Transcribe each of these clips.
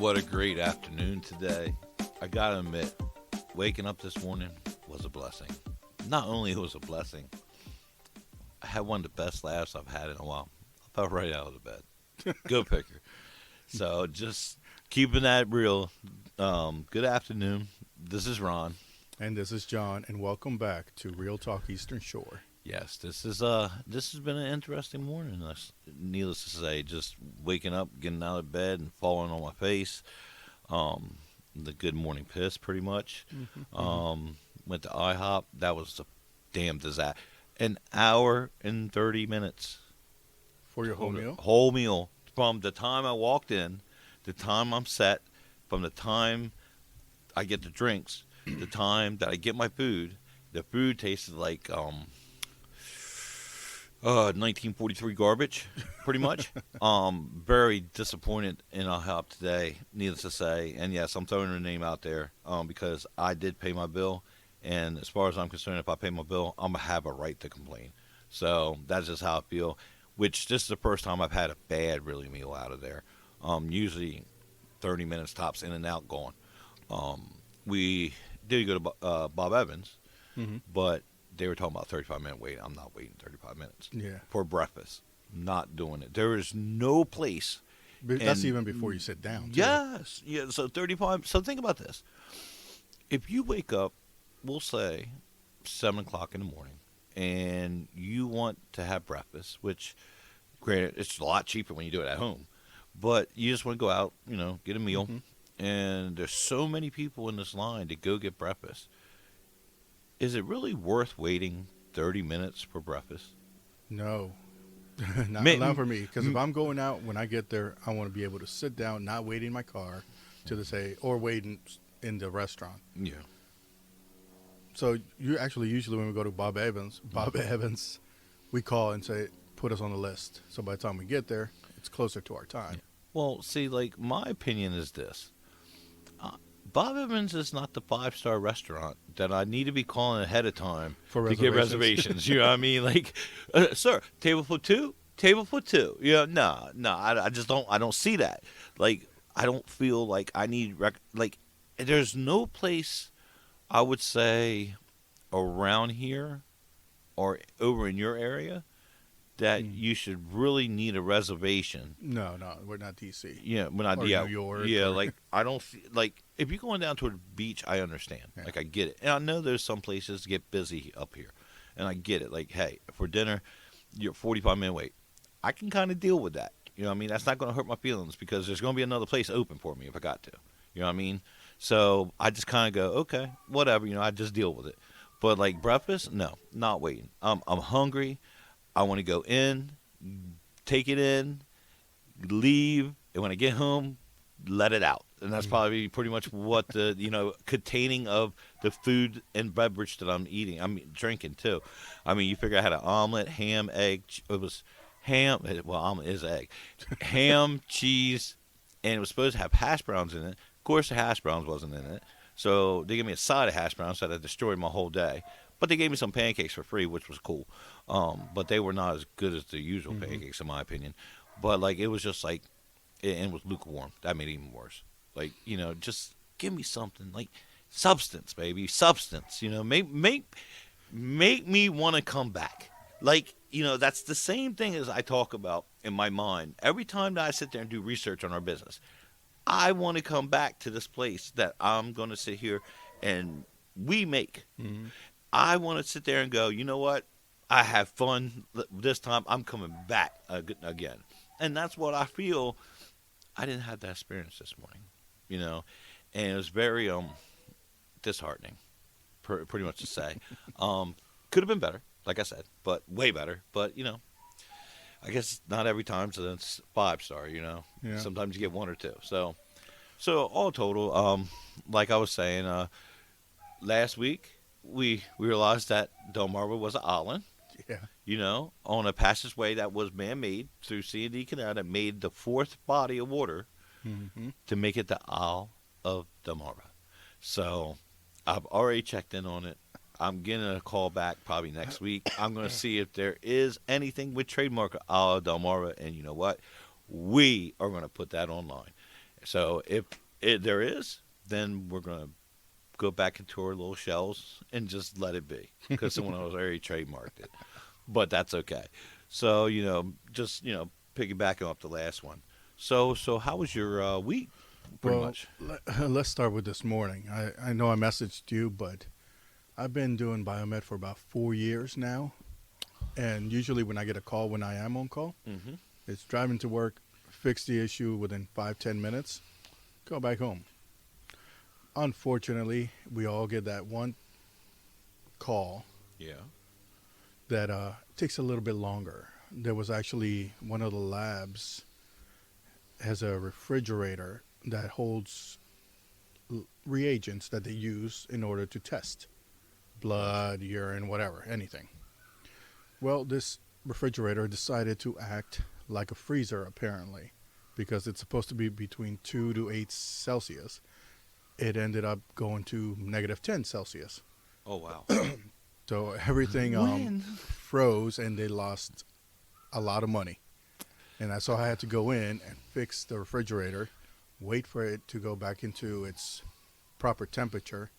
What a great afternoon today. I gotta admit, waking up this morning was a blessing. Not only it was a blessing, I had one of the best laughs I've had in a while. I fell right out of the bed. Go picker. So just keeping that real. Good afternoon. This is Ron. And this is John, and welcome back to Real Talk Eastern Shore. Yes, this has been an interesting morning. Needless to say, just waking up, getting out of bed, and falling on my face. The good morning piss, pretty much. Went to IHOP. That was a damn disaster. An hour and 30 minutes For your whole meal? Whole meal. From the time I walked in, the time I'm set, from the time I get the drinks, the time that I get my food. The food tasted like 1943 garbage, pretty much. Very disappointed in IHOP today, needless to say. And yes, I'm throwing her name out there because I did pay my bill. And as far as I'm concerned, if I pay my bill, I'm going to have a right to complain. So that's just how I feel, which this is the first time I've had a bad, really, meal out of there. Usually 30 minutes tops, in and out, gone. We did go to Bob Evans, but they were talking about 35-minute wait. I'm not waiting 35 minutes for breakfast. Not doing it. There is no place. That's even before you sit down, too. Yes. Yeah, so 35. So think about this. If you wake up, we'll say 7 o'clock in the morning, and you want to have breakfast, which, granted, it's a lot cheaper when you do it at home, but you just want to go out, get a meal, and there's so many people in this line to go get breakfast. Is it really worth waiting 30 minutes for breakfast? No. Not for me. Because if I'm going out, when I get there, I want to be able to sit down, not waiting in my car, or waiting in the restaurant. Yeah. So you actually, usually when we go to Bob Evans, we call and say, put us on the list. So by the time we get there, it's closer to our time. Yeah. Well, see, my opinion is this. Bob Evans is not the 5-star restaurant that I need to be calling ahead of time to get reservations. You know what I mean? Sir, table for two? Table for two. No, I just don't. I don't see that. I don't feel like I need. There's no place, I would say, around here or over in your area that you should really need a reservation. No, we're not D.C. Yeah, we're not New York. Yeah, I don't if you're going down to a beach, I understand. Yeah. I get it, and I know there's some places that get busy up here, and I get it. Hey, for dinner, you're 45-minute wait. I can kind of deal with that. You know what I mean? That's not going to hurt my feelings because there's going to be another place open for me if I got to. You know what I mean? So I just kind of go, okay, whatever. I just deal with it. But breakfast, no, not waiting. I'm hungry. I want to go in, take it in, leave, and when I get home, let it out. And that's probably pretty much what the, containing of the food and beverage that I'm eating. I'm drinking, too. You figure I had an omelet, ham, egg. It was ham. Well, omelet is egg. Ham, cheese, and it was supposed to have hash browns in it. Of course, the hash browns wasn't in it. So they gave me a side of hash browns, so that destroyed my whole day. But they gave me some pancakes for free, which was cool. But they were not as good as the usual pancakes, in my opinion. But, it was just and it was lukewarm. That made it even worse. Just give me something. Substance, baby. Substance. Make me want to come back. That's the same thing as I talk about in my mind. Every time that I sit there and do research on our business, I want to come back to this place that I'm going to sit here and we make. I want to sit there and go, you know what? I have fun this time. I'm coming back again. And that's what I feel. I didn't have that experience this morning, and it was very disheartening, pretty much to say. Could have been better, like I said, but way better. But, I guess not every time, so it's 5-star, Yeah. Sometimes you get 1 or 2. So all total, like I was saying, last week, we realized that Delmarva was an island. Yeah. On a passageway that was man-made through C&D Canal that made the 4th body of water to make it the Isle of Delmarva. So I've already checked in on it. I'm getting a call back probably next week. I'm going to see if there is anything with trademark Isle of Delmarva, and you know what? We are going to put that online. So if there is, then we're gonna go back into our little shells and just let it be because someone else already trademarked it. But that's okay. So just piggybacking off the last one. So how was your week? Pretty Well, much. let's start with this morning. I know I messaged you, but I've been doing biomed for about 4 years now. And usually when I get a call when I am on call, Mm-hmm. it's driving to work, fix the issue within 5-10 minutes, go back home. Unfortunately, we all get that one call Yeah. that takes a little bit longer. There was actually one of the labs has a refrigerator that holds reagents that they use in order to test Gotcha. blood, urine, whatever, anything. Well, this refrigerator decided to act like a freezer apparently because it's supposed to be between 2 to 8 Celsius. It ended up going to negative 10 Celsius. Oh wow. So everything When? froze and they lost a lot of money. And so I had to go in and fix the refrigerator, wait for it to go back into its proper temperature,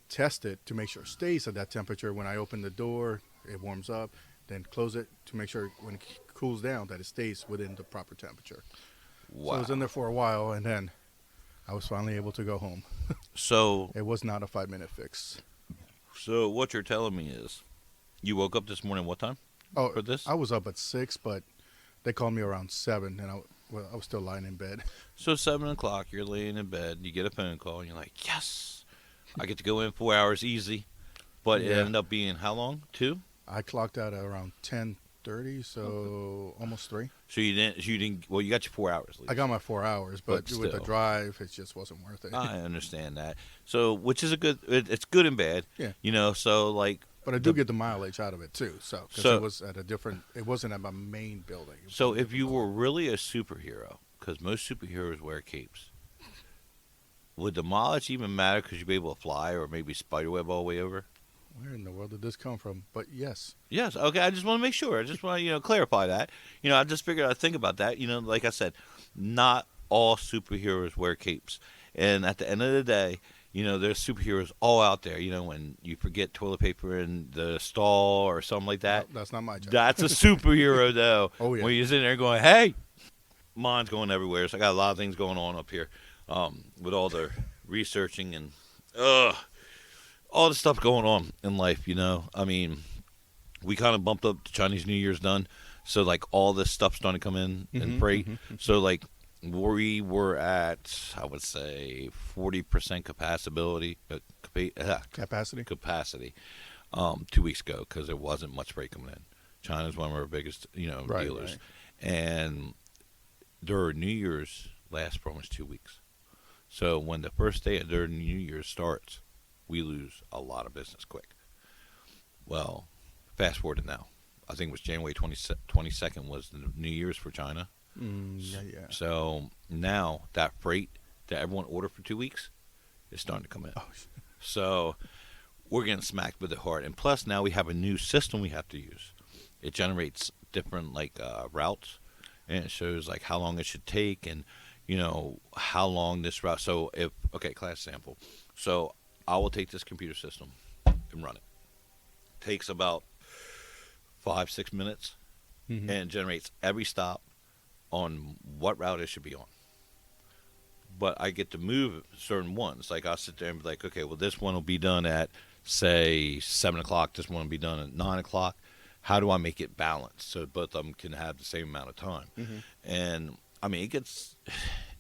test it to make sure it stays at that temperature. When I open the door, it warms up, then close it to make sure when it cools down that it stays within the proper temperature. So I was in Wow. there for a while, and then I was finally able to go home. So It was not a 5-minute fix. so what you're telling me is you woke up this morning what time Oh, for this? I was up at 6, but they called me around 7, and I was still lying in bed. So 7 o'clock, you're laying in bed, you get a phone call, and you're like, yes, I get to go in 4 hours easy. But it Yeah, ended up being how long? 2? I clocked out at around 10:30, Okay. so almost 3. So you didn't. Well, you got your 4 hours at I least. got my 4 hours, But but with the still, drive, it just wasn't worth it. I understand that. So which is a good. It's good and bad. Yeah, So like but I do the get the mileage out of it too. So because it so was at a different, it wasn't at my main building. It was at so a if different you were building. really a superhero, because most superheroes wear capes, would the mileage even matter? Because you'd be able to fly or maybe spiderweb all the way over? Where in the world did this come from? But yes, Yes. Okay. I just want to make sure. I just want to clarify that. I just figured I'd think about that. Like I said, not all superheroes wear capes, and at the end of the day, there's superheroes all out there. When you forget toilet paper in the stall or something like no, that, that's not my job. that's a superhero though. Oh yeah, When you're sitting there going, "Hey, mine's going everywhere." So I got a lot of things going on up here, with all the researching and all the stuff going on in life. I mean, we kind of bumped up the Chinese New Year's done, so like all this stuff's starting to come in freight. So like we were at, I would say, 40% capacity. capacity 2 weeks ago because there wasn't much freight coming in. China's one of our biggest Right, dealers, right. and their New Year's lasts for almost 2 weeks. So when the first day of their New Year's starts, we lose a lot of business quick. Well, fast forward to now. I think it was January 22nd was the New Year's for China. Yeah, yeah. So now that freight that everyone ordered for 2 weeks is starting to come in. Oh, So we're getting smacked with it hard. And plus now we have a new system we have to use. It generates different routes, and it shows like how long it should take and how long this route. So if okay, class sample. So I will take this computer system and run it. Takes about 5-6 minutes mm-hmm. and generates every stop on what route it should be on. But I get to move certain ones. Like I'll sit there and be like, okay, well this one will be done at say 7 o'clock. This one will be done at 9 o'clock. How do I make it balanced so both of them can have the same amount of time? Mm-hmm. And I mean,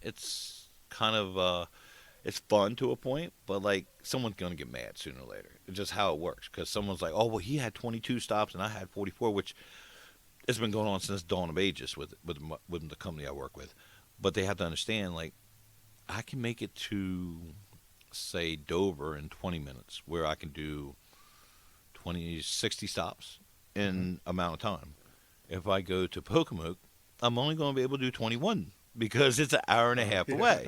it's kind of it's fun to a point, but like someone's gonna get mad sooner or later. It's just how it works because someone's like, oh well, he had 22 stops and I had 44, which it's been going on since dawn of ages with the company I work with. But they have to understand, like, I can make it to say Dover in 20 minutes, where I can do 60 stops Mm-hmm. in amount of time. If I go to Pocomoke, I'm only going to be able to do 21 because it's an hour and a half Yeah. away.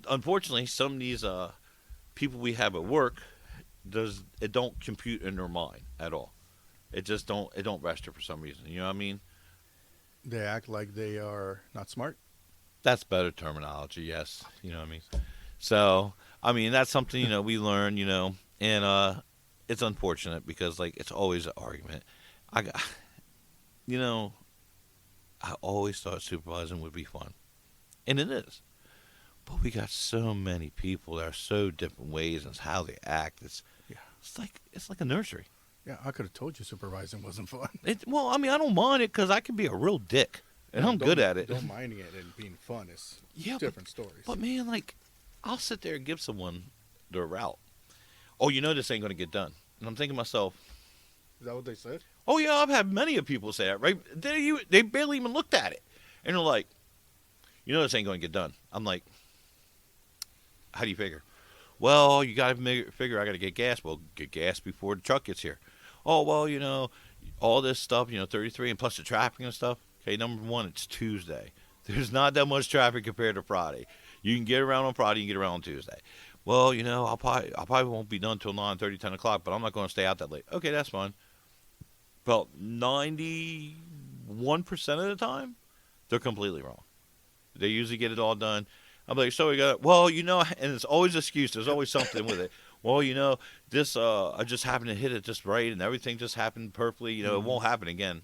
Unfortunately, some of these people we have at work don't compute in their mind at all. It don't register for some reason. You know what I mean? They act like they are not smart. That's better terminology. Yes, you know what I mean. So I mean that's something we learn. And it's unfortunate because like it's always an argument. I got you know I always thought supervising would be fun, and it is. But we got so many people that are so different ways and how they act. Yeah. It's like a nursery. Yeah, I could have told you supervising wasn't fun. Well, I mean, I don't mind it because I can be a real dick, and No, I'm good at it. don't minding it and being fun is Yeah, different stories. but man, like, I'll sit there and give someone their route. Oh, this ain't gonna get done, and I'm thinking to myself, Is that what they said? oh yeah, I've had many of people say that. Right? They barely even looked at it, and they're like, this ain't gonna get done. I'm like, how do you figure? Well, you gotta figure I gotta get gas. Well, get gas before the truck gets here. Oh well, all this stuff, 33 and plus the traffic and stuff. Okay, number one, it's Tuesday. There's not that much traffic compared to Friday. You can get around on Friday, you can get around on Tuesday. Well, I probably won't be done till 9:30, 10 o'clock, but I'm not going to stay out that late. Okay, that's fine. Well, 91% of the time, they're completely wrong. They usually get it all done. I'm like, so we got, well, and it's always an excuse. There's always something with it. Well, this, I just happened to hit it just right, and everything just happened perfectly. It won't happen again.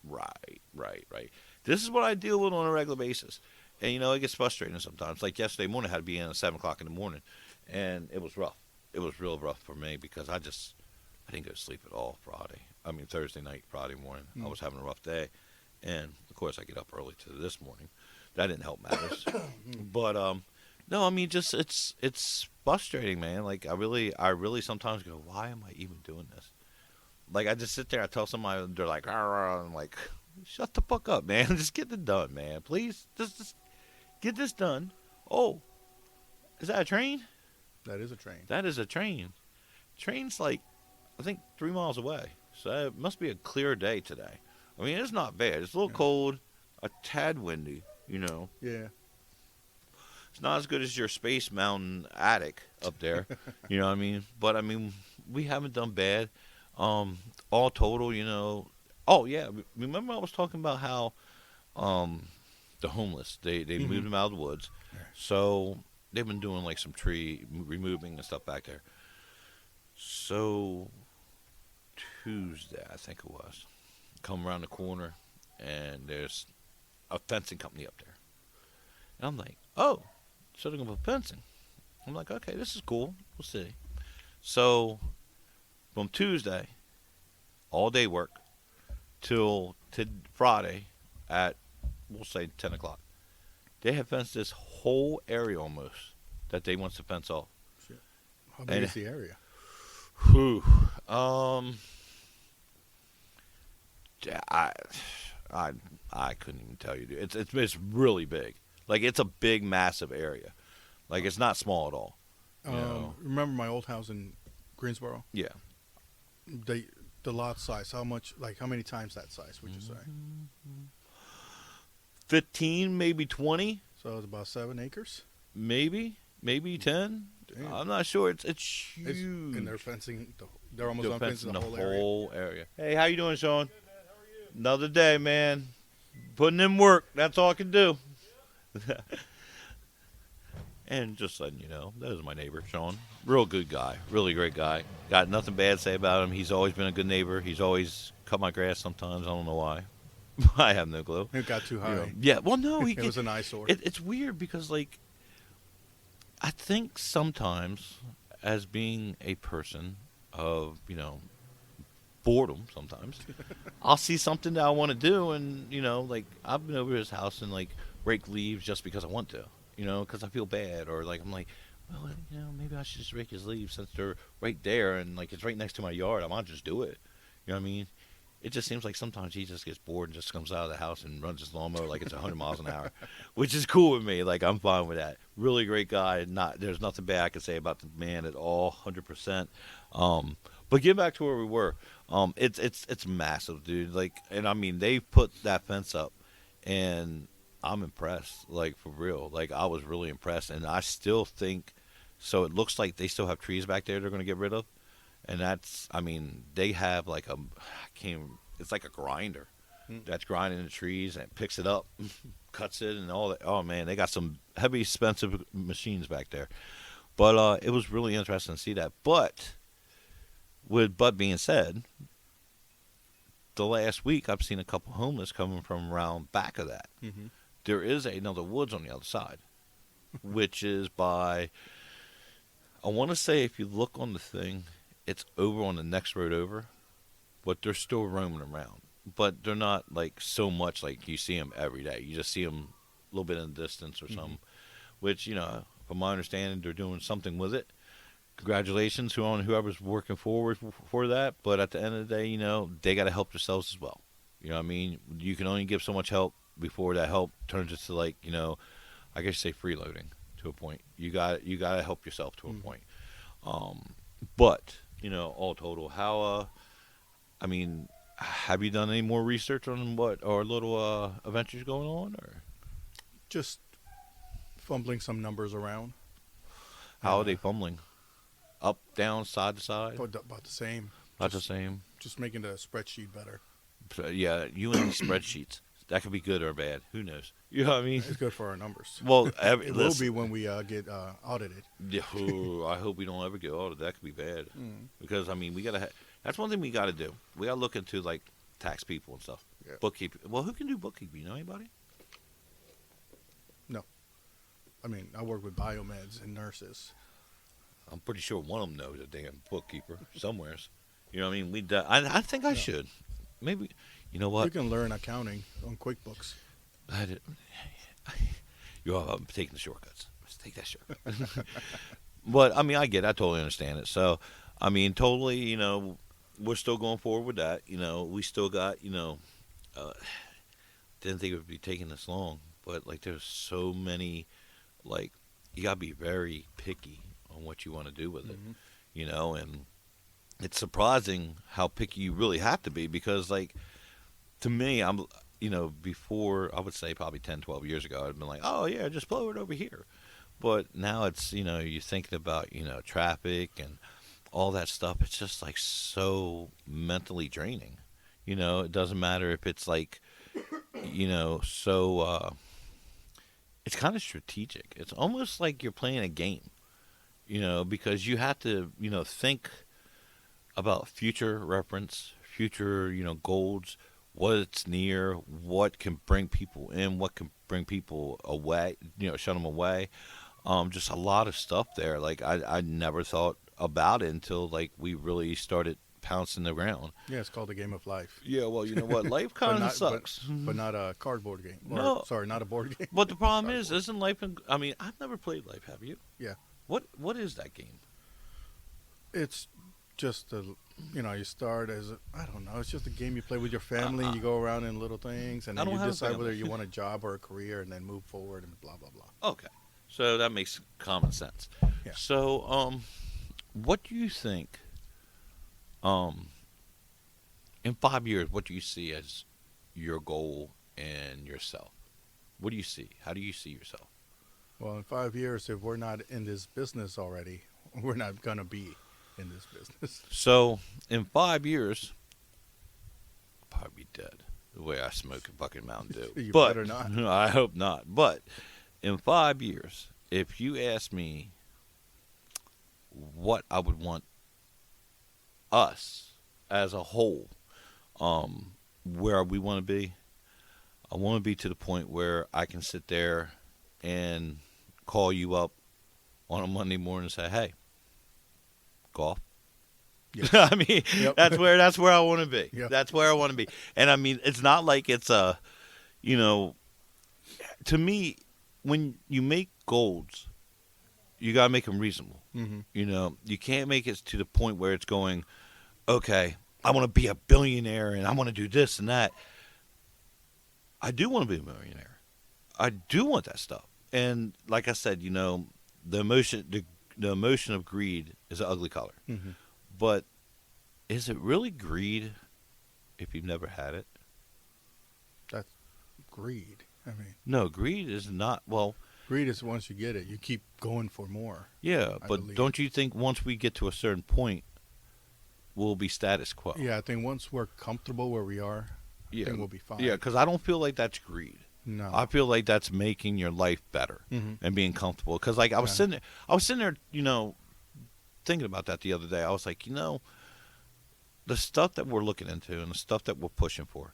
Right, right, right. This is what I deal with on a regular basis. And, it gets frustrating sometimes. Like yesterday morning, I had to be in at 7 o'clock in the morning, and it was rough. It was real rough for me because I didn't go to sleep at all Thursday night, Friday morning. I was having a rough day. And, of course, I get up early to this morning. That didn't help matters. But, no, I mean, just it's frustrating, man. Like, I really sometimes go, why am I even doing this? Like, I just sit there, I tell somebody, they're like, rah, rah, I'm like, shut the fuck up, man. Just get it done, man. Please, just get this done. Oh, is that a train? That is a train. That is a train. Train's like, I think 3 miles away. So it must be a clear day today. I mean, it's not bad. It's a little cold, a tad windy, Yeah. It's not as good as your Space Mountain attic up there, you know what I mean? But, I mean, we haven't done bad. All total, Oh, yeah. Remember I was talking about how the homeless, they moved them out of the woods. So they've been doing, like, some tree removing and stuff back there. So Tuesday, I think it was, come around the corner, and there's a fencing company up there. And I'm like, oh, so they're going to put fencing. I'm like, okay, this is cool. We'll see. So from Tuesday, all day work, till Friday at, we'll say, 10 o'clock. They have fenced this whole area almost that they want to fence off. Shit. How big is the area? Whew. I couldn't even tell you. It's really big. Like, it's a big, massive area. Like, it's not small at all. Remember my old house in Greensboro? Yeah. The lot size. How many times that size would you say? 15, maybe 20, So it's about 7 acres. maybe 10. Damn. I'm not sure. It's huge. And they're fencing. They're almost They're done fencing fencing the whole area. area. Hey, how you doing, Sean? Another day, man. Putting in work. That's all I can do. And just letting you know, that is my neighbor, Sean. Real good guy. Really great guy. Got nothing bad to say about him. He's always been a good neighbor. He's always cut my grass sometimes. I don't know why. I have no clue. It got too high. Yeah, well, no. It was an eyesore. It's weird because, like, I think sometimes as being a person of, boredom sometimes, I'll see something that I want to do and, like, I've been over to his house and, like, rake leaves just because I want to, because I feel bad or, like, I'm like, well, maybe I should just rake his leaves since they're right there and, like, it's right next to my yard. I might just do it. You know what I mean? It just seems like sometimes he just gets bored and just comes out of the house and runs his lawnmower like it's 100 miles an hour, which is cool with me. Like, I'm fine with that. Really great guy. There's nothing bad I can say about the man at all, 100%. But getting back to where we were, it's massive, dude. Like, and I mean, they put that fence up, and I'm impressed. Like, for real. Like, I was really impressed, and I still think. So it looks like they still have trees back there they're going to get rid of. And they have like it's like a grinder that's grinding the trees and it picks it up, cuts it and all that. Oh man, they got some heavy, expensive machines back there. But it was really interesting to see that. But with but being said, the last week I've seen a couple homeless coming from around back of that. Mm-hmm. There is another woods on the other side, which is by, I want to say if you look on the thing, it's over on the next road over, but they're still roaming around. But they're not like so much like you see them every day. You just see them a little bit in the distance or Mm-hmm. something, which, from my understanding, they're doing something with it. Congratulations to on whoever's working forward for that. But at the end of the day, they got to help themselves as well. You know what I mean? You can only give so much help before that help turns into like, I guess you say freeloading to a point. You got to help yourself to a Mm-hmm. point. But all total, how I mean, have you done any more research on what our little adventures going on, or Just fumbling some numbers around, how and are they fumbling? Up, down, side to side? about the same. Not the Just same. just making the spreadsheet better. So, yeah, you and these spreadsheets. That could be good or bad. Who knows? You know what I mean? It's good for our numbers. Well, It will be listen. when we get audited. Yeah, ooh, I hope we don't ever get audited. That could be bad Mm. because I mean we gotta. That's one thing we gotta do. We gotta look into like tax people and stuff. Yeah. Bookkeeping. Well, who can do bookkeeping? You know anybody? No, I mean I work with biomeds and nurses. I'm pretty sure one of them knows a damn bookkeeper somewheres. You know what I mean? I think I Yeah. should. Maybe. You know You what? can learn accounting on QuickBooks. I did, I'm taking the shortcuts. Let's take that shortcut. But I mean, I get. It. I totally understand it. So, I mean, totally. We're still going forward with that. We still got. Uh, didn't think it would be taking this long, but like, there's so many. Like, you gotta be very picky on what you want to do with it. Hmm. And it's surprising how picky you really have to be because, like, to me, before I would say probably 10, 12 years ago, I'd been like, oh yeah, just blow it over here. But now it's, you're thinking about, traffic and all that stuff. It's just like so mentally draining. It doesn't matter if it's like, it's kind of strategic. It's almost like you're playing a game, because you have to, think about future reference, future, goals, what's near, what can bring people in, what can bring people away, shut them away. Just a lot of stuff there. Like I never thought about it until like we really started pouncing the ground. Yeah, it's called the game of life, Yeah, well, you know what? Life but kind of not sucks. but not a cardboard game. Or No, sorry, not a board game. but the problem is, Cardboard. isn't life? I mean, I've never played life. Have you? Yeah, What is that game? it's just you start as I don't know. It's just a game you play with your family. You go around in little things, and I then don't you have a decide whether family. you want a job or a career, and then move forward and blah blah blah. Okay, so that makes common sense. Yeah. So, what do you think? Um, in 5 years, what do you see as your goal and yourself? What do you see? How do you see yourself? Well, in 5 years, if we're not in this business already, we're not gonna be in this business. So, in 5 years, I'll probably be dead. The way I smoke a fucking Mountain Dew. You But better not. I hope not. But in 5 years, if you ask me what I would want us as a whole, where we want to be, I want to be to the point where I can sit there and call you up on a Monday morning and say, "Hey, golf." Yes. I mean, Yep. that's where I want to be. Yep. That's where I want to be. And I mean, it's not like it's a, you know, to me, when you make goals, you gotta make them reasonable. Hmm. You can't make it to the point where it's going, okay, I want to be a billionaire and I want to do this and that. I do want to be a millionaire. I do want that stuff. And like I said, the emotion of greed is an ugly color. Hmm. But is it really greed if you've never had it? That's greed. I mean, No, greed is not. Well, greed is once you get it, you keep going for more. yeah, I but believe. don't you think once we get to a certain point, we'll be status quo? Yeah, I think once we're comfortable where we are, I yeah, think we'll be fine. yeah. Because I don't feel like that's greed. No. I feel like that's making your life better Hmm. and being comfortable. Because like Yeah. I was sitting there, thinking about that the other day. I was like, the stuff that we're looking into and the stuff that we're pushing for,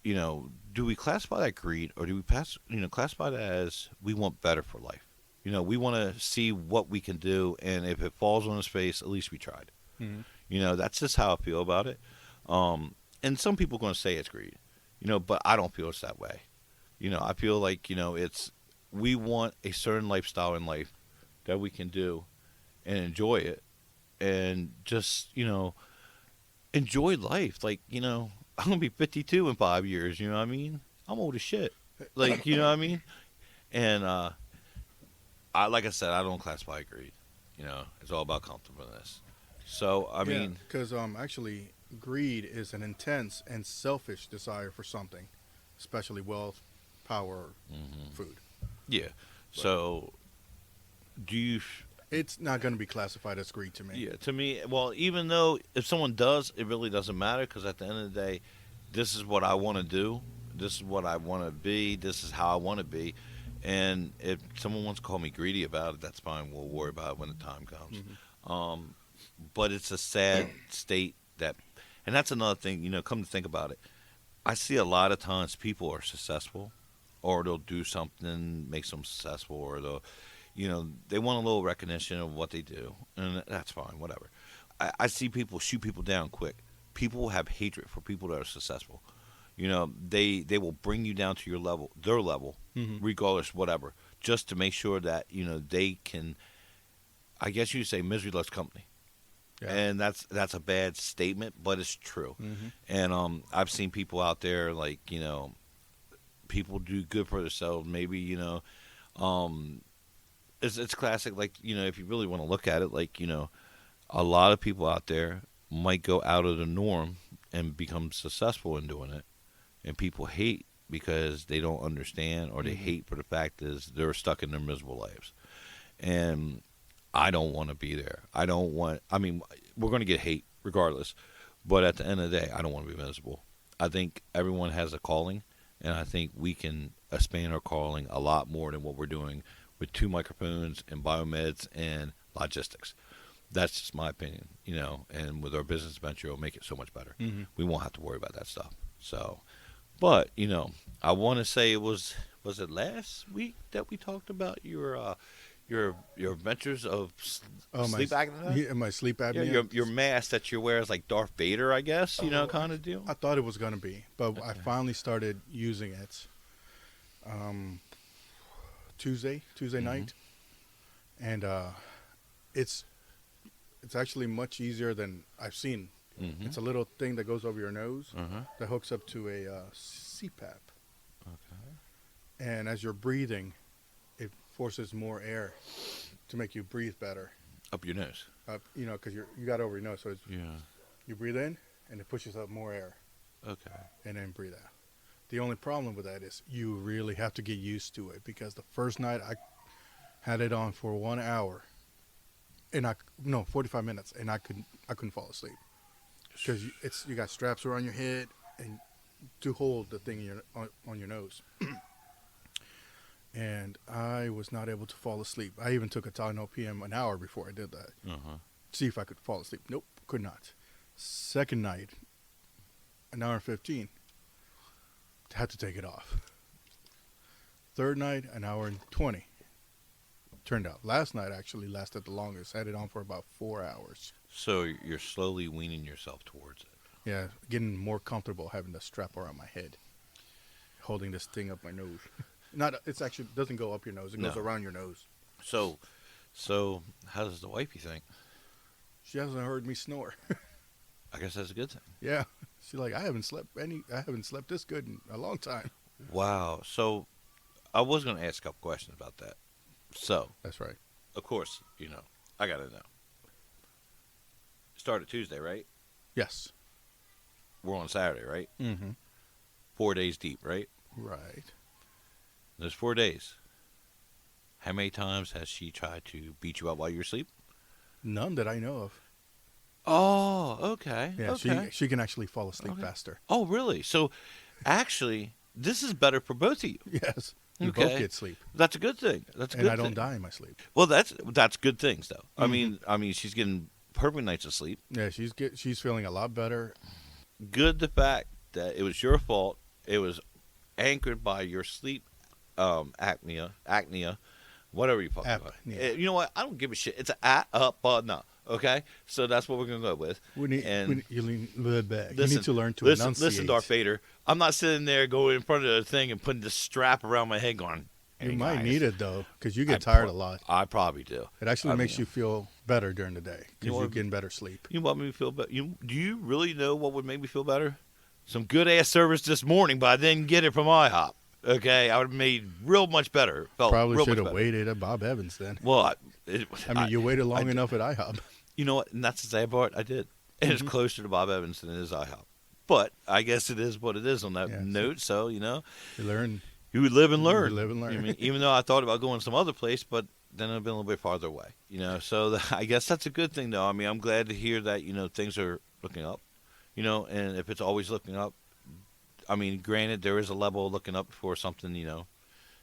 do we classify that greed or do we classify that as we want better for life? We want to see what we can do, and if it falls on its face, at least we tried. Hmm. That's just how I feel about it. And some people are going to say it's greed, but I don't feel it's that way. I feel like, it's we want a certain lifestyle in life that we can do and enjoy it and just, enjoy life. Like, I'm going to be 52 in 5 years, you know what I mean? I'm old as shit. Like, you know what I mean? And, like I said, I don't classify greed. It's all about comfortableness. So, I Yeah, mean, because actually, greed is an intense and selfish desire for something, especially wealth, power, hmm food. yeah. But So, do you it's not going to be classified as greed to me. Yeah, to me, well, even though if someone does, it really doesn't matter because at the end of the day, this is what I want to do. This is what I want to be. This is how I want to be. And if someone wants to call me greedy about it, that's fine. We'll worry about it when the time comes. Hmm. Um, but it's a sad state that, and that's another thing, come to think about it. I see a lot of times people are successful or they'll do something, makes them successful, or they want a little recognition of what they do, and that's fine, whatever. I see people shoot people down quick. People have hatred for people that are successful. They will bring you down to your level, their level, Hmm. regardless, whatever, just to make sure that they can. I guess you say misery loves company, Yeah. and that's a bad statement, but it's true. Hmm. And I've seen people out there like people do good for themselves. Maybe um, it's classic. Like if you really want to look at it, like a lot of people out there might go out of the norm and become successful in doing it, and people hate because they don't understand or they Hmm. hate for the fact is they're stuck in their miserable lives. And I don't want to be there. I don't want. I mean, we're going to get hate regardless, but at the end of the day, I don't want to be miserable. I think everyone has a calling, and I think we can expand our calling a lot more than what we're doing with two microphones and biomeds and logistics. That's just my opinion, and with our business venture, it'll make it so much better. Hmm. We won't have to worry about that stuff. So, but, I want to say was it last week that we talked about your adventures of Oh, sleep apnea? yeah, my sleep Yeah, apnea. your mask that you wear is like Darth Vader, I guess, Oh, kind of deal. I thought it was going to be, but I Okay. finally started using it um, Tuesday Mhm. night, and it's it's actually much easier than I've seen. Mhm. It's a little thing that goes over your nose Uh huh. that hooks up to a CPAP, Okay. and as you're breathing, it forces more air to make you breathe better. Up your nose. Because you got it over your nose, so Yeah. you breathe in, and it pushes up more air, Okay. and then breathe out. The only problem with that is you really have to get used to it because the first night I had it on for 1 hour, and 45 minutes, and I couldn't fall asleep because you got straps around your head and to hold the thing on your nose, and I was not able to fall asleep. I even took a Tylenol PM an hour before I did that, Uh huh. see if I could fall asleep. Nope, could not. Second night, an hour and 15, had to take it off. Third night, an hour and 20. Turned out. Last night actually lasted the longest. Had it on for about 4 hours. So you're slowly weaning yourself towards it. Yeah, getting more comfortable having the strap around my head, holding this thing up my nose. Not, it's actually doesn't go up your nose. It goes No. around your nose. So, so how does the wifey think? She hasn't heard me snore. I guess that's a good thing. Yeah, she's like, I haven't slept this good in a long time. Wow. So I was going to ask a couple questions about that. So, That's right. of course, I got to know. Started Tuesday, right? Yes. We're on Saturday, right? Mm-hmm. 4 days deep, right? Right. There's 4 days. How many times has she tried to beat you up while you're asleep? None that I know of. Oh, okay. Yeah, Okay. she can actually fall asleep Okay. faster. Oh, really? So, actually, this is better for both of you. Yes, we both Okay, get sleep, that's a good thing. That's a and good I don't thing. die in my sleep. Well, that's good things though. Hmm. I mean, she's getting perfect nights of sleep. Yeah, she's feeling a lot better. Good the fact that it was your fault. It was anchored by your sleep acnea, whatever you fucking call Apnea. it. You know what? I don't give a shit. It's no. Okay, so that's what we're gonna go with. And You need listen, to learn to listen, enunciate. listen, Darth Vader. I'm not sitting there going in front of the thing and putting the strap around my head, going. You "Hey, might guys." need it though, because you I get tired pro- a lot. I probably do. It actually I makes mean, you feel better during the day You because know you're what- getting better sleep. You want me to feel better? Do you really know what would make me feel better? Some good ass service this morning, but I didn't get it from IHOP. Okay, I would have made real much better. Felt Probably real should much have better. waited at Bob Evans then. Well, You waited long I- enough at IHOP. you know what? And that's the sad part. I did. And it's Mhm. closer to Bob Evans than it is IHOP. But I guess it is what it is on that Yeah, note. So You learn. you would live and learn. You live and learn. I mean, even though I thought about going some other place, but then it'd been a little bit farther away. So I guess that's a good thing, though. I mean, I'm glad to hear that things are looking up. And if it's always looking up, I mean, granted, there is a level of looking up for something.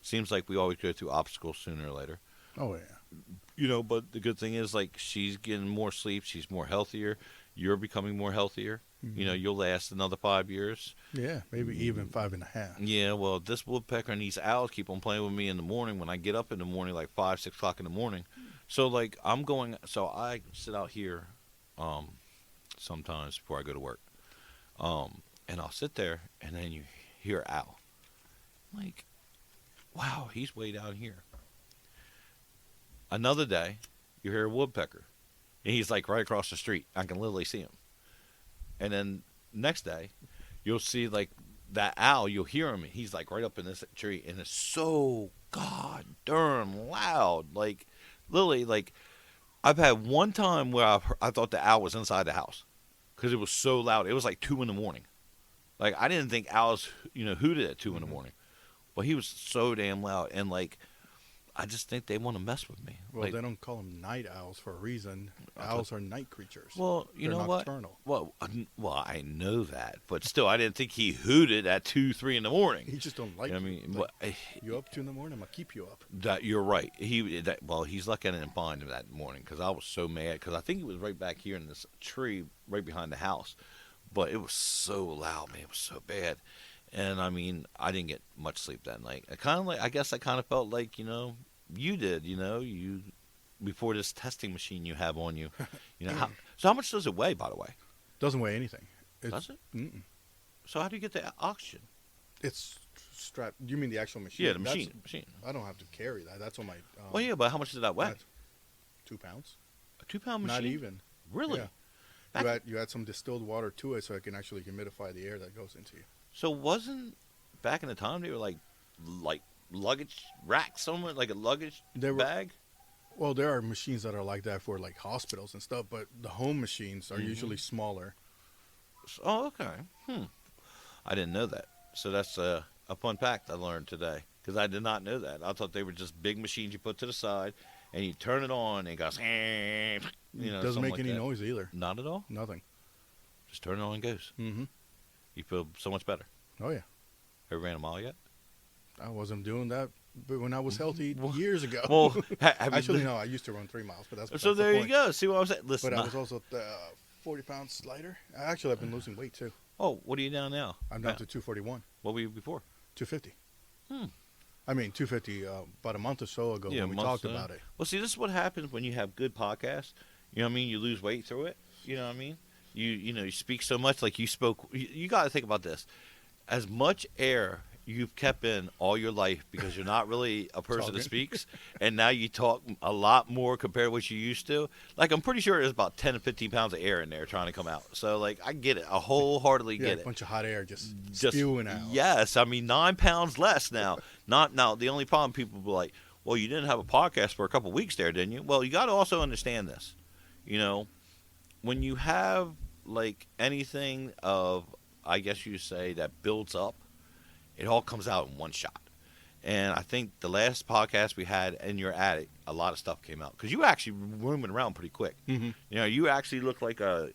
Seems like we always go through obstacles sooner or later. Oh yeah. But the good thing is, like, she's getting more sleep. She's more healthier. You're becoming more healthier. Mhm. You'll last another 5 years. Yeah, maybe even 5.5. Yeah, well, this woodpecker and these owls keep on playing with me in the morning when I get up in the morning, like 5, 6 o'clock in the morning. So, like, so I sit out here sometimes before I go to work. And I'll sit there, and then you hear an owl. Like, wow, he's way down here. Another day, you hear a woodpecker. And he's like right across the street. I can literally see him. And then next day, you'll see like that owl. You'll hear him. And he's like right up in this tree, and it's so god darn loud. Like literally, like I've had one time where I thought the owl was inside the house because it was so loud. It was like 2 in the morning. Like I didn't think owls, hooted at 2 in the morning, but he was so damn loud. And like I just think they want to mess with me. Well, Like, they don't call them night owls for a reason. Okay. Owls are night creatures. well, you They're know what? nocturnal. Well, I know that, but still, I didn't think he hooted at 2, 3 in the morning. He just don't like I you. mean, Like, but, you up 2 in the morning? I'm gonna keep you up. that you're right. He's lucky I didn't find him that morning because I was so mad because I think he was right back here in this tree right behind the house, but it was so loud, man. It was so bad, and I mean, I didn't get much sleep that night. I guess I kind of felt like you did. You before this testing machine you have on you. So how much does it weigh, by the way? Doesn't weigh anything. Does it? Mm-mm. So how do you get the oxygen? It's strapped. You mean the actual machine? Yeah, the machine. I don't have to carry that. That's on my. Well, yeah, but how much does that weigh? that's 2 pounds. A 2-pound machine? Not even. Really? Yeah. Back- You add some distilled water to it so it can actually humidify the air that goes into you. So wasn't back in the time they were like luggage racks somewhere, like a luggage They were- bag? Well, there are machines that are like that for like hospitals and stuff, but the home machines are Mhm. usually smaller. Oh, okay. I didn't know that. So that's a fun fact I learned today because I did not know that. I thought they were just big machines you put to the side and you turn it on and it goes, It doesn't something make like any that. noise either. Not at all. Nothing. Just turn it on and goes. Mm-hmm. You feel so much better. Oh yeah. Ever ran a mile yet? I wasn't doing that, but when I was healthy Well- years ago. Well, have you actually been- no, I used to run 3 miles, but that's So besides the there you point. go. See what I'm saying? Listen. But I was also 40 pounds lighter. Actually, I've been losing weight too. Oh, what are you down now? I'm down to 241, What were you before? 250. Hmm. I mean, 250 about a month or so ago Yeah, when we month talked ago. about it. Well, see, this is what happens when you have good podcasts. You know what I mean? You lose weight through it. You know what I mean? You speak so much like you spoke. You got to think about this. As much air you've kept in all your life because you're not really a person Talking. that speaks, and now you talk a lot more compared to what you used to. Like, I'm pretty sure there's about 10 to 15 pounds of air in there trying to come out. So, like, I get it. I wholeheartedly Yeah, get a it. bunch of hot air just Just- spewing out. Yes, I mean 9 pounds less now. Not now. The only problem people will be like, well, you didn't have a podcast for a couple weeks there, didn't you? Well, you got to also understand this. When you have like anything of, I guess you say that builds up, it all comes out in one shot. And I think the last podcast we had in your attic, a lot of stuff came out because you were actually roaming around pretty quick. Mm-hmm. You actually look like a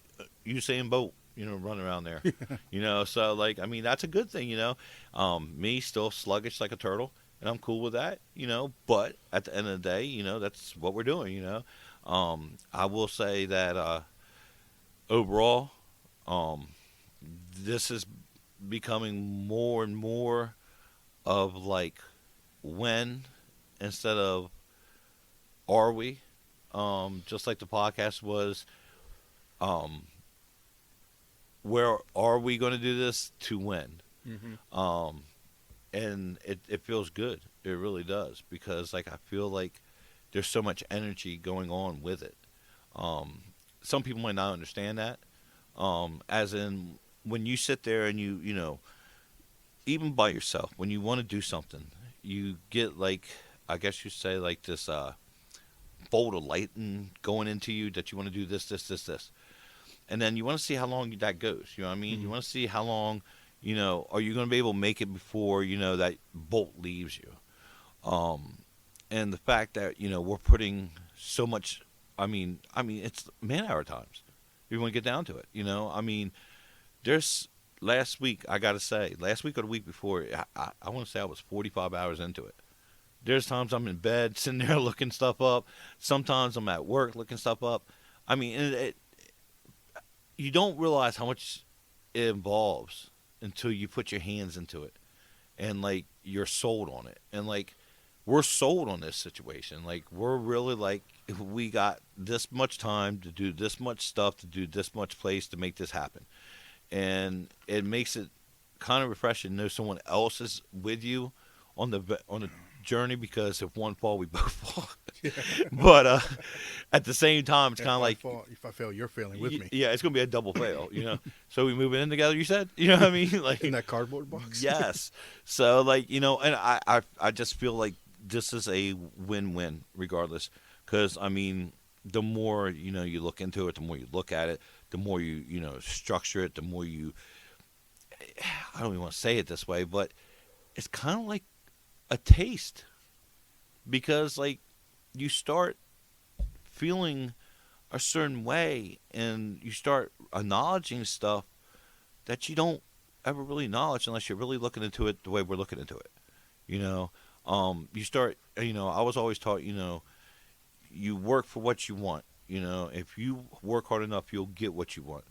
Usain Bolt. running around there. So like, I mean, that's a good thing. Me still sluggish like a turtle, and I'm cool with that. But at the end of the day, that's what we're doing. I will say that overall, um, this is becoming more and more of like when instead of are we. Just like the podcast was, um, where are we going to do this to win? Hmm. Um, and it feels good. It really does because like I feel like there's so much energy going on with it. Um, some people might not understand that. As in when you sit there and even by yourself when you want to do something, you get like I guess you say like this bolt of lightning going into you that you want to do this, this, this, this, and then you want to see how long that goes. You know what I mean? You Hmm. want to see how long. Are you going to be able to make it before that bolt leaves you? Um, and the fact that we're putting so much. I mean, it's man-hour times. If you want to get down to it, I mean, there's last week. I got to say, last week or the week before, I want to say I was 45 hours into it. There's times I'm in bed sitting there looking stuff up. Sometimes I'm at work looking stuff up. I mean, you don't realize how much it involves until you put your hands into it and like you're sold on it. And like we're sold on this situation. Like we're really like if we got this much time to do this much stuff to do this much place to make this happen. And it makes it kind of refreshing to know someone else is with you on the journey because if one fall we both fall. Yeah. But at the same time it's kind of If I like fall, if I fail, you're failing with me yeah, it's gonna be a double fail. So we moving in together. You said, what I mean? in Like, that cardboard box. yes. So like, and I just feel like this is a win-win regardless, because I mean, the more you look into it, the more you look at it, the more you structure it, the more you. I don't even want to say it this way, but it's kind of like a taste because like you start feeling a certain way and you start acknowledging stuff that you don't ever really acknowledge unless you're really looking into it the way we're looking into it. You know, you start. I was always taught. You work for what you want. If you work hard enough, you'll get what you want,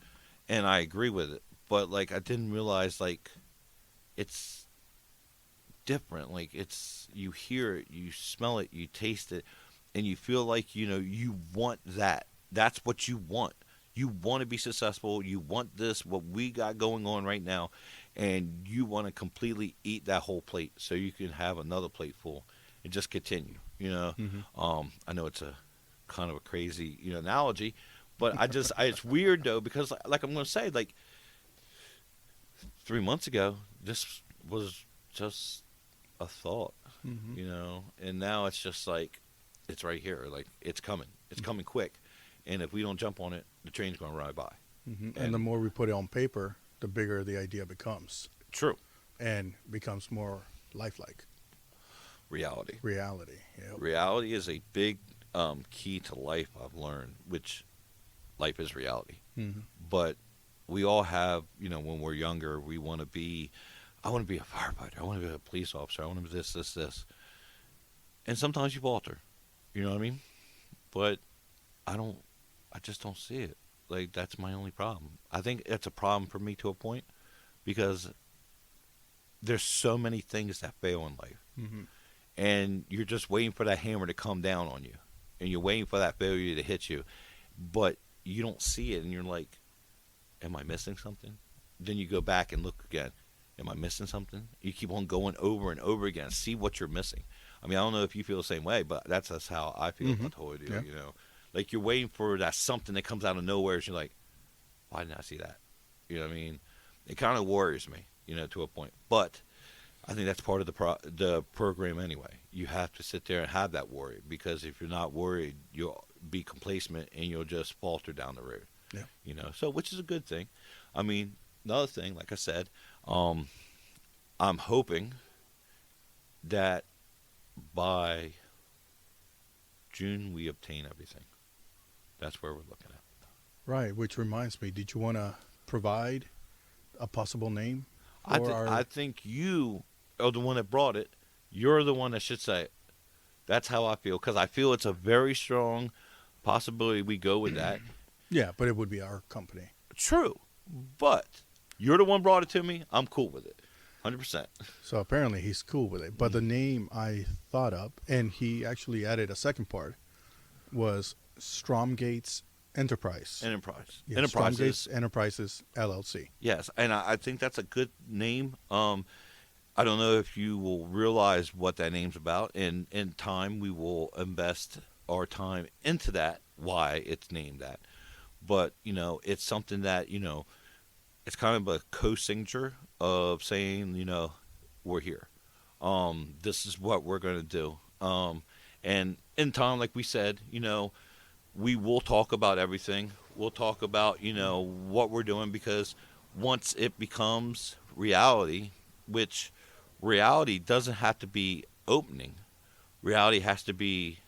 and I agree with it. But like, I didn't realize like it's different. Like it's you hear it, you smell it, you taste it, and you feel like you want that. That's what you want. You want to be successful. You want this what we got going on right now, and you want to completely eat that whole plate so you can have another plate full and just continue. Hmm. I know it's a kind of a crazy analogy, but it's weird though because like I'm going to say like 3 months ago this was just a thought, Hmm. and now it's just like it's right here, like it's coming quick, and if we don't jump on it, the train's going to ride by. Hmm. And the And more we put it on paper, the bigger the idea becomes true and becomes more lifelike. reality. Reality. Yep. Reality is a big key to life. I've learned, which life is reality, Hmm. but we all have, when we're younger, we want to be. I want to be a firefighter. I want to be a police officer. I want to be this, this, this. And sometimes you falter. You know what I mean? But I don't. I just don't see it. Like that's my only problem. I think it's a problem for me to a point because there's so many things that fail in life, Hmm. and you're just waiting for that hammer to come down on you, and you're waiting for that failure to hit you, but you don't see it, and you're like, "Am I missing something?" Then you go back and look again. Am I missing something? You keep on going over and over again. See what you're missing. I mean, I don't know if you feel the same way, but that's how I feel Hmm. about the whole deal. Yeah. Like you're waiting for that something that comes out of nowhere. And you're like, why didn't I see that? You know what I mean? It kind of worries me, to a point. But I think that's part of the program anyway. You have to sit there and have that worry because if you're not worried, you'll be complacent and you'll just falter down the road. Yeah. So which is a good thing. I mean, another thing, like I said, um, I'm hoping that by June we obtain everything. That's where we're looking at. Right. Which reminds me, did you want to provide a possible name I for I our? think you are the one that brought it. You're the one that should say it. That's how I feel because I feel it's a very strong possibility we go with that. Yeah, but it would be our company. True, but you're the one brought it to me. I'm cool with it, 100%. So apparently he's cool with it. But the name I thought up, and he actually added a second part, was Stromgates Enterprise. Enterprise, Yeah, Enterprises. Stromgates Enterprises LLC. Yes, and I think that's a good name. I don't know if you will realize what that name's about, and in time we will invest our time into that. Why it's named that, but it's something that it's kind of a co-signature of saying we're here. This is what we're gonna do. And in time, like we said, we will talk about everything. We'll talk about what we're doing because once it becomes reality, which reality doesn't have to be opening. Reality has to be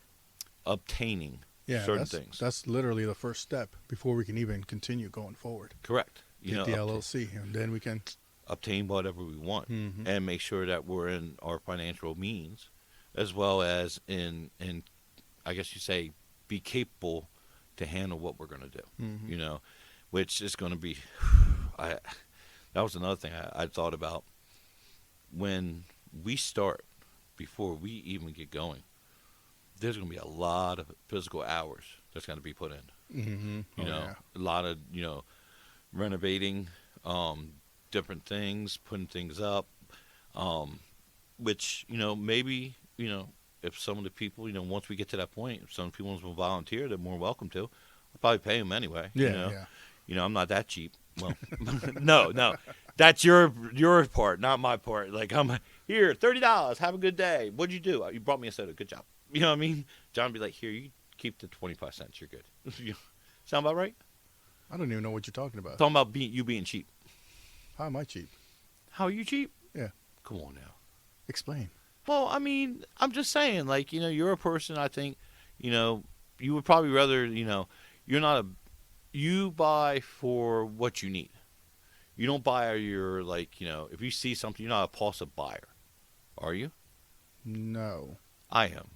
obtaining Yeah, certain things. that's literally the first step before we can even continue going forward. Correct. Get the LLC, and then we can. Obtain whatever we want Mhm. and make sure that we're in our financial means as well as in I guess you say be capable to handle what we're going to do. Mhm. Which is going to be I that was another thing I thought about when we start before we even get going. There's going to be a lot of physical hours that's going to be put in. Mhm. Oh, yeah. A lot of renovating, different things, putting things up, um, which maybe if some of the people once we get to that point, if some people want to volunteer, they're more welcome to. I'll probably pay them anyway. Yeah, yeah. I'm not that cheap. Well, no, no, that's your part, not my part. Like I'm here, $30. Have a good day. What'd you do? You brought me a soda. Good job. You know what I mean? John would be like, here, you keep the 25 cents. You're good. Sound about right? I don't even know what you're talking about. Talking about you being cheap. How am I cheap? How are you cheap? Yeah. Come on now. Explain. Well, I mean, I'm just saying, like, you're a person, I think, you would probably rather, you're not you buy for what you need. You don't buy your, like, if you see something, you're not a impulsive buyer. Are you? No. I am.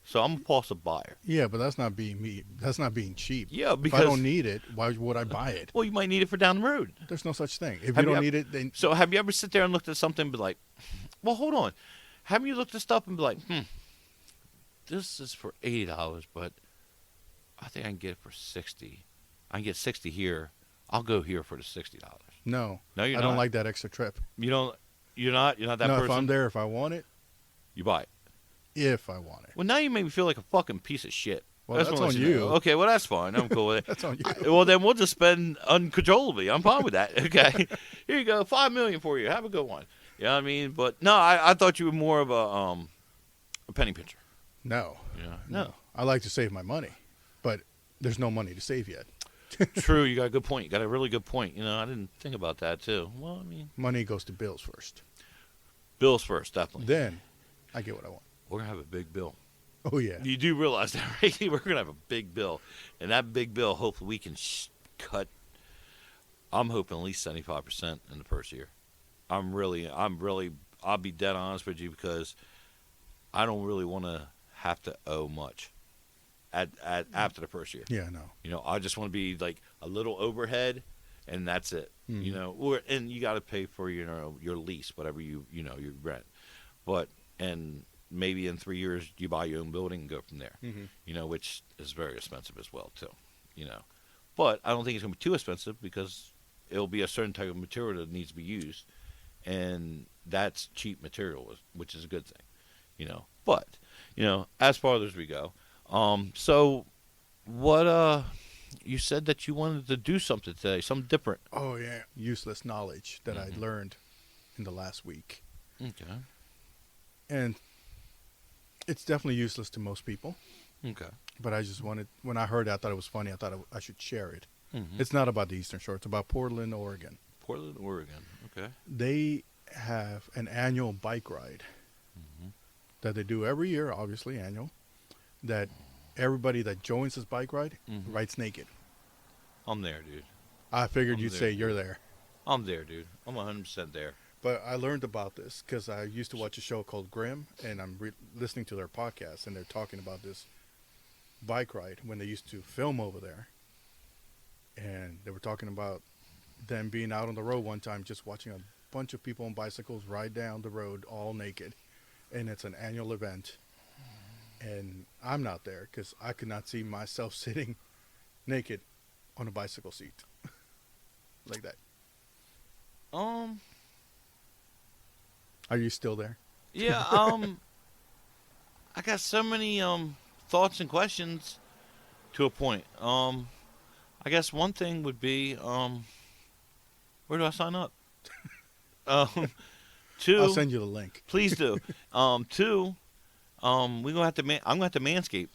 So I'm a impulsive buyer. Yeah, but that's not being me. That's not being cheap. Yeah, If because. I don't need it, why would I buy it? Well, you might need it for down the road. There's no such thing. If Have you you don't ev- need it, then So have you ever sit there and looked at something and be like, well, hold on. Haven't you looked at stuff and be like, this is for $80, but I think I can get it for 60. I can get 60 here. I'll go here for the $60. no. No, you're I not. don't like that extra trip. You don't. You're not that No, person. if I'm there, if I want it, You buy it. if I want it. Well, now you make me feel like a fucking piece of shit. Well, that's what on I should you. do. Okay, well that's fine. I'm cool with it. That's on you. Well, then we'll just spend uncontrollably. I'm fine with that. Okay, here you go, $5 million for you. Have a good one. You know what I mean? But no, I thought you were more of a penny pincher. No. Yeah, No. I like to save my money, but there's no money to save yet. True. You got a good point. You got a really good point. I didn't think about that too. Well, I mean, Money goes to bills first. bills first, definitely. Then I get what I want. We're gonna have a big bill. Oh, yeah. You do realize that, right? We're gonna have a big bill, and that big bill, hopefully, we can cut. I'm hoping at least 75% in the first year. I'll be dead honest with you because I don't really want to have to owe much at after the first year. Yeah, no. I just want to be like a little overhead, and that's it. Mhm. And you got to pay for your lease, whatever you rent, but and maybe in 3 years you buy your own building and go from there. Mhm. Which is very expensive as well too. But I don't think it's gonna be too expensive because it'll be a certain type of material that needs to be used, and that's cheap material, which is a good thing. But as far as we go, so what you said that you wanted to do something today, something different. Oh, yeah. Useless knowledge that I Mhm. learned in the last week. Okay. And it's definitely useless to most people. Okay. But I just wanted, when I heard it, I thought it was funny. I thought I should share it. Mm-hmm. It's not about the Eastern Shore. It's about Portland, Oregon. Portland, Oregon. Okay. They have an annual bike ride Mm-hmm. that they do every year, obviously annual, that everybody that joins this bike ride Mhm. rides naked. I'm there, dude. I figured I'm you'd there, say you're dude. there. I'm there, dude. I'm 100% there. But I learned about this because I used to watch a show called Grimm, and I'm listening to their podcast, and they're talking about this bike ride when they used to film over there. And they were talking about them being out on the road one time, just watching a bunch of people on bicycles ride down the road all naked. And it's an annual event. And I'm not there because I could not see myself sitting naked on a bicycle seat like that. Um, Are you still there? yeah, I got so many thoughts and questions to a point. I guess one thing would be where do I sign up? Um, I'll two, send you the link. please do. Two, we gonna have to I'm gonna have to manscape.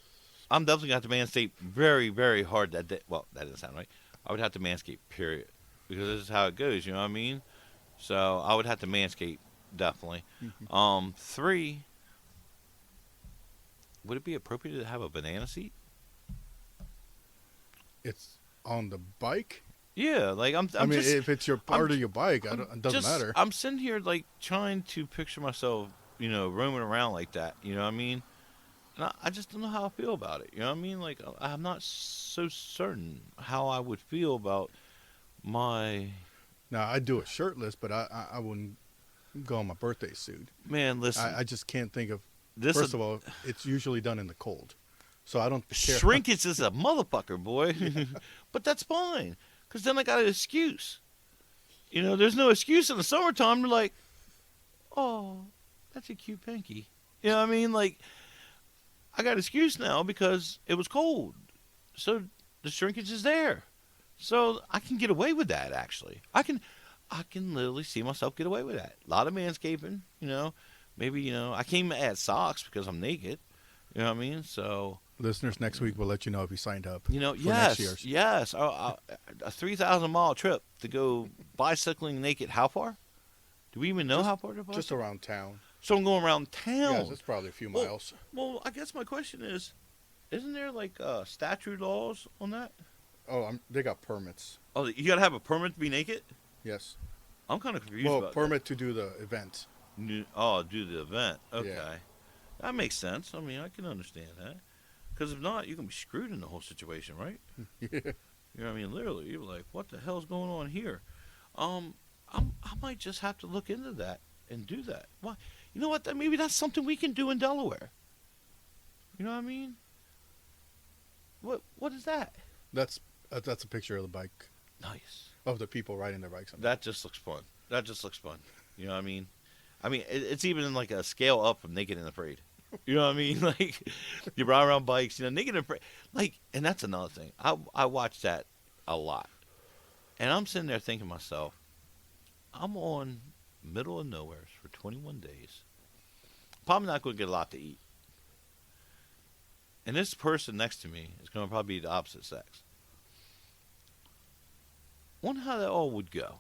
I'm definitely gonna have to manscape very, very hard that day. Well, that didn't sound right. I would have to manscape, period, because this is how it goes. You know what I mean? So I would have to manscape definitely. Three, would it be appropriate to have a banana seat? It's on the bike. Yeah, like I I'm mean, just, if it's your I'm, part of your bike, I'm it doesn't just, matter. I'm sitting here like trying to picture myself, roaming around like that. You know what I mean? And I just don't know how I feel about it. You know what I mean? Like I'm not so certain how I would feel about my Now, I'd do it shirtless, but I wouldn't go on my birthday suit. man. Listen, I just can't think of. this First is of all, it's usually done in the cold, so I don't care. shrinkage is a motherfucker, boy. But that's fine, cause then I got an excuse. There's no excuse in the summertime. They're like, oh, that's a cute pinky. You know what I mean? Like, I got an excuse now because it was cold. So the shrinkage is there. So I can get away with that, actually. I can literally see myself get away with that. A lot of manscaping. Maybe, I can't even add socks because I'm naked. You know what I mean? So, Listeners, next week we'll let you know if you signed up for next yes, year's. yes. A 3,000-mile trip to go bicycling naked. How far? Do we even know Just- how far to bicycle? Just around town. So I'm going around town. Yes, it's probably a few Well- miles. Well, I guess my question is, isn't there like statute laws on that? Oh, they got permits. Oh, you gotta have a permit to be naked. Yes. I'm kind of confused Well, about permit to do the event. that. Oh, do the event. Okay, Yeah. that makes sense. I mean, I can understand that. Because if not, you can be screwed in the whole situation, right? Yeah. You know what I mean? Literally, you're like, what the hell's going on here? I might just have to look into that and do that. Why? You know what? Maybe that's something we can do in Delaware. You know what I mean? What is that? That's a picture of the bike Nice. of the people riding their bikes. On That just looks fun. That just looks fun. You know what I mean? It's even like a scale up from Naked and Afraid. You know what I mean? Like, you ride around bikes, Naked and Afraid. Like, and that's another thing. I watch that a lot. And I'm sitting there thinking to myself, I'm on middle of nowhere for 21 days. Probably not going to get a lot to eat. And this person next to me is going to probably be the opposite sex. Wonder how that all would go.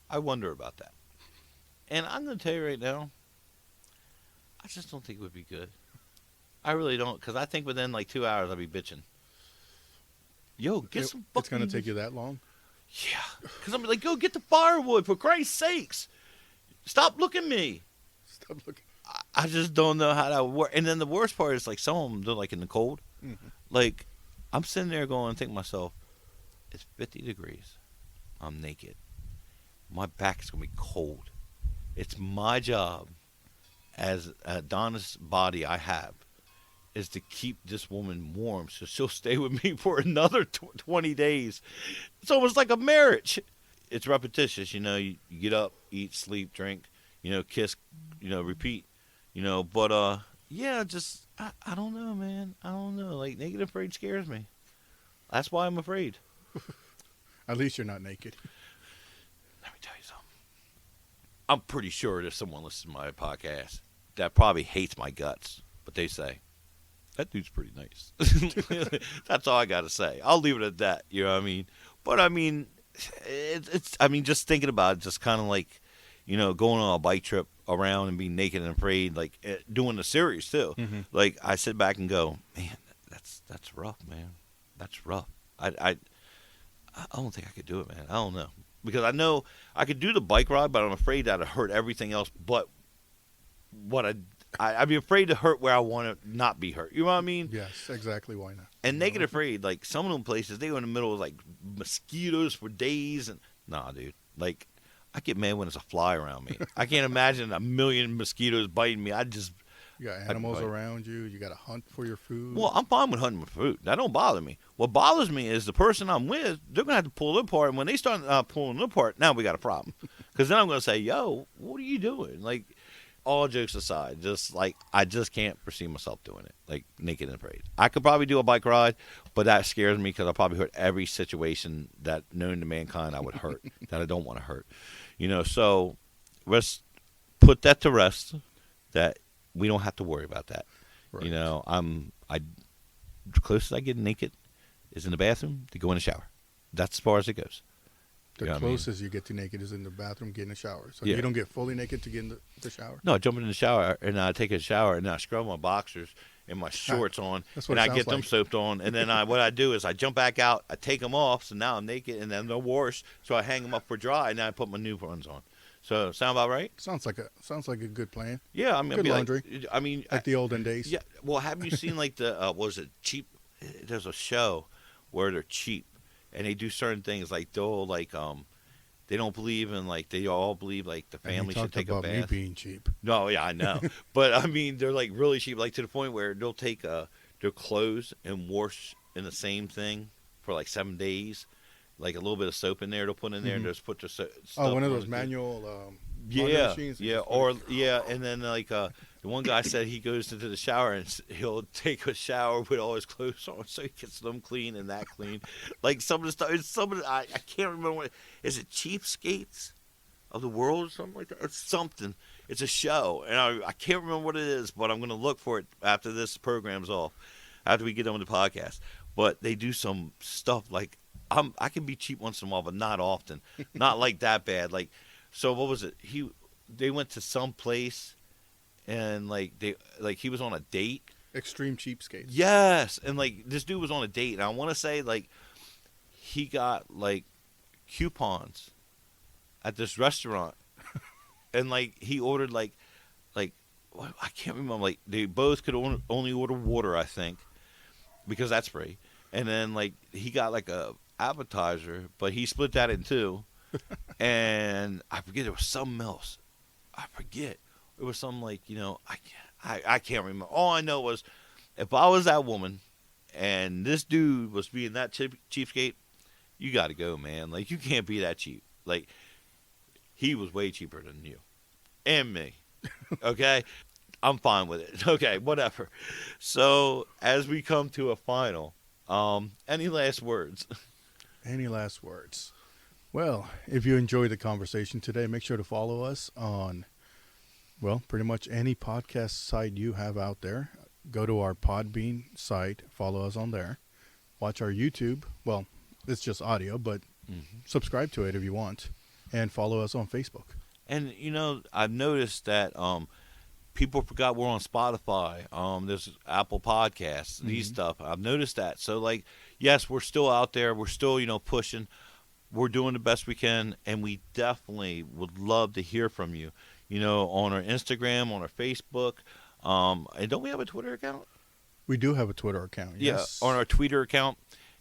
I wonder about that. And I'm going to tell you right now, I just don't think it would be good. I really don't, because I think within like 2 hours I'll be bitching. Yo, get some fucking... It's going to take you that long? Yeah, because I'm like, go get the firewood, for Christ's sakes. Stop looking at me. Stop looking. I just don't know how that would work. And then the worst part is, like, some of them, they're like in the cold. Mm-hmm. Like, I'm sitting there going and thinking to myself, it's 50 degrees. I'm naked. My back is going to be cold. It's my job as a Adonis body I have is to keep this woman warm so she'll stay with me for another 20 days. It's almost like a marriage. It's repetitious, you get up, eat, sleep, drink, kiss, repeat, but yeah, just I don't know, man. I don't know. Like, Naked and Afraid scares me. That's why I'm afraid. At least you're not naked. Let me tell you something. I'm pretty sure there's someone listening to my podcast that probably hates my guts, but they say, that dude's pretty nice. That's all I got to say. I'll leave it at that, you know what I mean? But, just thinking about it, just kind of like, going on a bike trip around and being naked and afraid, like doing the series too. Mm-hmm. Like, I sit back and go, man, that's rough, man. That's rough. I don't think I could do it, man. I don't know because I know I could do the bike ride, but I'm afraid that'd hurt everything else. But what I'd be afraid to hurt where I want to not be hurt. You know what I mean? Yes, exactly. Why not? And naked afraid, like some of them places, they go in the middle of like mosquitoes for days, and nah, dude. Like I get mad when there's a fly around me. I can't imagine a million mosquitoes biting me. You got animals around you. You got to hunt for your food. Well, I'm fine with hunting for food. That don't bother me. What bothers me is the person I'm with. They're gonna have to pull it apart, and when they start pulling it apart, now we got a problem. Because then I'm gonna say, "Yo, what are you doing?" Like, all jokes aside, just like I just can't foresee myself doing it, like naked and afraid. I could probably do a bike ride, but that scares me because I probably hurt every situation that known to mankind I would hurt that I don't want to hurt. So let's put that to rest. That we don't have to worry about that. Right. The closest I get naked is in the bathroom to go in the shower. That's as far as it goes. The You know what I closest you get to naked is in the bathroom, getting a shower. So Yeah. you don't get fully naked to get in the shower. No, I jump in the shower and I take a shower and I scrub my boxers and my shorts on That's what and it I get sounds them like. soaped on and then what I do is I jump back out, I take them off, so now I'm naked and then they're washed, so I hang them up for dry and then I put my new ones on. So sound about right? Sounds like a good plan. Yeah, I mean, Good I'd be laundry. like the olden days. yeah. Well, have you seen like the what was it cheap? There's a show where they're cheap and they do certain things like they'll like they don't believe in like they all believe like the And he family should talked take a about me bath. being cheap. No, yeah, I know, but I mean they're like really cheap, like to the point where they'll take their clothes and wash in the same thing for like 7 days. Like a little bit of soap in there, they'll put in there and just put their stuff. Oh, one of on those it. manual laundry Yeah, machines. yeah, or yeah, and then like the one guy said he goes into the shower and he'll take a shower with all his clothes on, so he gets them clean and that clean. Like some of the stuff, I can't remember what is it. Cheapskates of the world or something like that. It's something. It's a show, and I can't remember what it is, but I'm gonna look for it after this program's off, after we get done with the podcast. But they do some stuff like I can be cheap once in a while, but not often. Not like that bad. Like, so what was it? They went to some place, and like he was on a date. Extreme cheapskates. Yes, and like this dude was on a date, and I want to say like he got like coupons at this restaurant, and like he ordered like what, I can't remember. Like they both could only order water, I think, because that's free. And then like he got like a appetizer, but he split that in two. And I forget there was something else. I forget. It was something like I can't remember. All I know was if I was that woman and this dude was being that cheapskate, you got to go, man. Like you can't be that cheap. Like he was way cheaper than you and me. Okay, I'm fine with it. Okay, whatever. So as we come to a final. Any last words? Any last words? Well, if you enjoyed the conversation today, make sure to follow us on, well, pretty much any podcast site you have out there. Go to our Podbean site, follow us on there. Watch our YouTube. Well, it's just audio, but subscribe to it if you want. And follow us on Facebook. And, I've noticed that people forgot we're on Spotify. There's Apple Podcasts, these stuff. I've noticed that. So, like, yes, we're still out there. We're still, pushing. We're doing the best we can, and we definitely would love to hear from you. On our Instagram, on our Facebook, and don't we have a Twitter account? We do have a Twitter account. Yes. Yeah, on our Twitter account,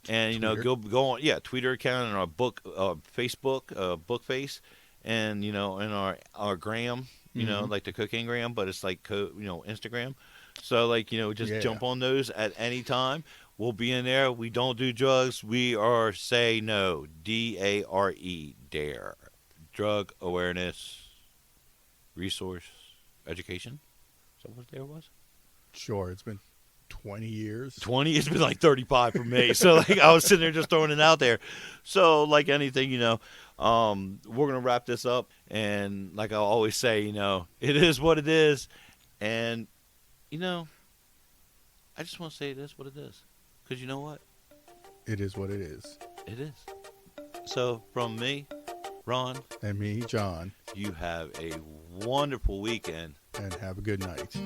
and Twitter. go on. Yeah, Twitter account and our Facebook, Bookface, and in our gram. Like the cooking gram, but it's like Instagram. So like just jump on those at any time. We'll be in there. We don't do drugs. We are say no. DARE. Dare. Drug awareness, resource, education. Is that what there was? Sure, it's been 20 years. 20. It's been like 35 for me. So like I was sitting there just throwing it out there. So like anything, we're gonna wrap this up, and like I always say, it is what it is, and I just want to say it is what it is, because you know what? It is what it is. It is. So from me, Ron, And me, John. you have a wonderful weekend. And have a good night.